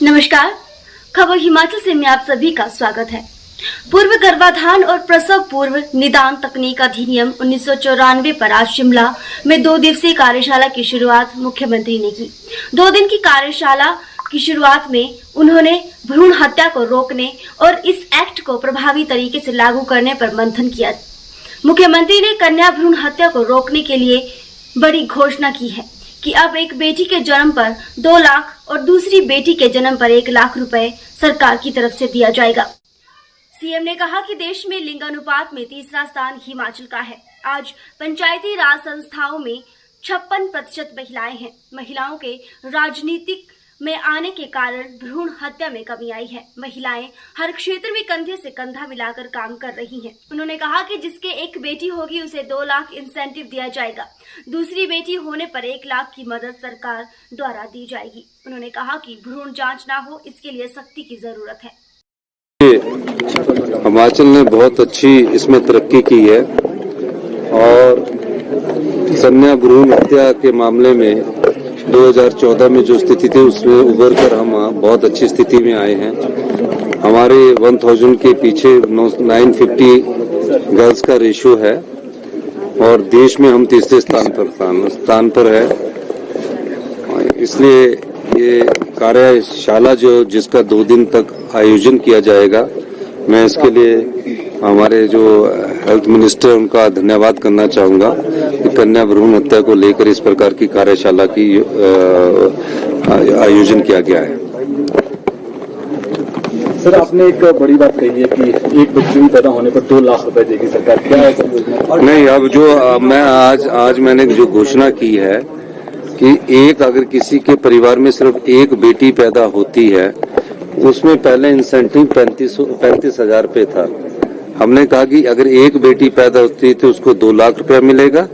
नमस्कार, खबर हिमाचल से मैं आप सभी का स्वागत है। पूर्व गर्भाधान और प्रसव पूर्व निदान तकनीक अधिनियम 1994 पर आज शिमला में 2 दिवसीय कार्यशाला की शुरुआत मुख्यमंत्री ने की। 2 दिन की कार्यशाला की शुरुआत में उन्होंने भ्रूण हत्या को रोकने और इस एक्ट को प्रभावी तरीके से लागू करने पर मंथन किया। मुख्यमंत्री ने कन्या भ्रूण हत्या को रोकने के लिए बड़ी घोषणा की है कि अब एक बेटी के जन्म पर 2 लाख और दूसरी बेटी के जन्म पर 1 लाख रुपए सरकार की तरफ से दिया जाएगा। सीएम ने कहा कि देश में लिंगानुपात में तीसरा स्थान हिमाचल का है। आज पंचायती राज संस्थाओं में 56% महिलाएं हैं। महिलाओं के राजनीतिक में आने के कारण भ्रूण हत्या में कमी आई है। महिलाएं हर क्षेत्र में कंधे से कंधा मिलाकर काम कर रही हैं। उन्होंने कहा कि जिसके एक बेटी होगी उसे 2 लाख इंसेंटिव दिया जाएगा। दूसरी बेटी होने पर 1 लाख की मदद सरकार द्वारा दी जाएगी। उन्होंने कहा कि भ्रूण जांच ना हो, इसके लिए सख्ती की जरूरत है। हिमाचल ने बहुत अच्छी इसमें तरक्की की है और कन्या भ्रूण हत्या के मामले में 2014 में जो स्थिति थी उसमें उभर कर हम बहुत अच्छी स्थिति में आए हैं। हमारे 1000 के पीछे 950 गर्ल्स का रेशियो है और देश में हम तीसरे स्थान पर है। इसलिए ये कार्यशाला जिसका 2 दिन तक आयोजन किया जाएगा, मैं इसके लिए हमारे जो हेल्थ मिनिस्टर उनका धन्यवाद करना चाहूंगा कि कन्या भ्रूण हत्या को लेकर इस प्रकार की कार्यशाला की आयोजन किया गया है। सर, आपने एक बड़ी बात कही है कि एक बच्चे पैदा होने पर 2 लाख रुपए देगी सरकार, क्या है सर? नहीं, अब जो मैं आज मैंने जो घोषणा की है कि अगर किसी के परिवार में सिर्फ एक बेटी पैदा होती है, उसमें पहले इंसेंटिव 35,000 रुपये था। हमने कहा कि अगर एक बेटी पैदा होती है तो उसको 2 लाख रुपया मिलेगा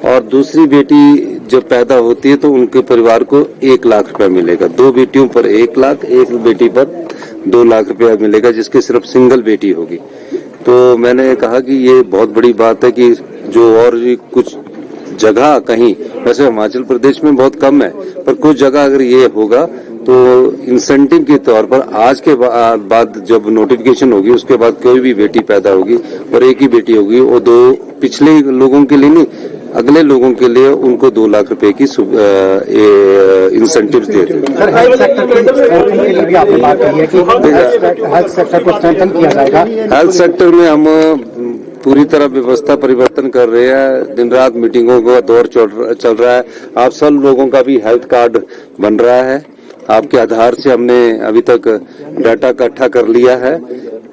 और दूसरी बेटी जब पैदा होती है तो उनके परिवार को 1 लाख रुपया मिलेगा। 2 बेटियों पर 1 लाख, एक बेटी पर 2 लाख रुपया मिलेगा जिसकी सिर्फ सिंगल बेटी होगी। तो मैंने कहा कि ये बहुत बड़ी बात है कि जो और कुछ जगह कहीं, वैसे हिमाचल प्रदेश में बहुत कम है, पर कुछ जगह अगर ये होगा तो इंसेंटिव के तौर पर आज के बाद जब नोटिफिकेशन होगी उसके बाद कोई भी बेटी पैदा होगी और एक ही बेटी होगी, वो 2 पिछले लोगों के लिए नहीं, अगले लोगों के लिए उनको 2 लाख रुपए की इंसेंटिव दे दें। हेल्थ सेक्टर में हम पूरी तरह व्यवस्था परिवर्तन कर रहे हैं। दिन रात मीटिंगों का दौर चल रहा है। आप सब लोगों का भी हेल्थ कार्ड बन रहा है। आपके आधार से हमने अभी तक डाटा इकट्ठा कर लिया है,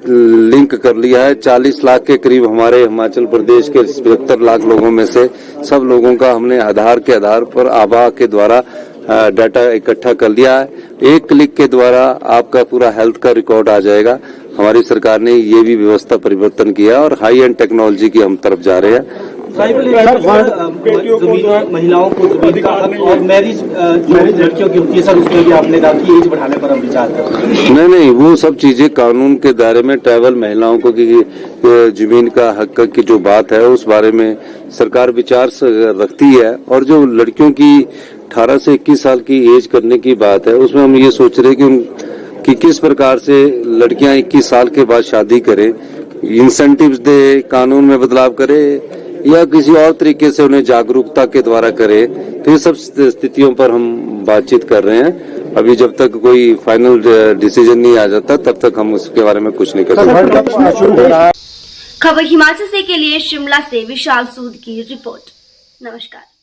लिंक कर लिया है। 40 लाख के करीब हमारे हिमाचल प्रदेश के 75 लाख लोगों में से सब लोगों का हमने आधार के आधार पर आभा के द्वारा डाटा इकट्ठा कर लिया है। एक क्लिक के द्वारा आपका पूरा हेल्थ का रिकॉर्ड आ जाएगा। हमारी सरकार ने ये भी व्यवस्था परिवर्तन किया और हाई एंड टेक्नोलॉजी की हम तरफ जा रहे हैं। महिलाओं को जमीन का हक और मैरिज लड़कियों की होती है सर, उसमें भी आपने कहा कि एज बढ़ाने पर हम विचार करें। नहीं, वो सब चीजें कानून के दायरे में ट्राइबल महिलाओं को की जमीन का हक की जो बात है उस बारे में सरकार विचार रखती है। और जो लड़कियों की 18 से 21 साल की एज करने की बात है, उसमें हम ये सोच रहे हैं कि किस प्रकार से लड़कियां 21 साल के बाद शादी करें, इंसेंटिव्स दे, कानून में बदलाव करे या किसी और तरीके से उन्हें जागरूकता के द्वारा करे। तो ये सब स्थितियों पर हम बातचीत कर रहे हैं। अभी जब तक कोई फाइनल डिसीजन नहीं आ जाता तब तक हम उसके बारे में कुछ नहीं कर सकते। खबर हिमाचल से के लिए शिमला से विशाल सूद की रिपोर्ट। नमस्कार।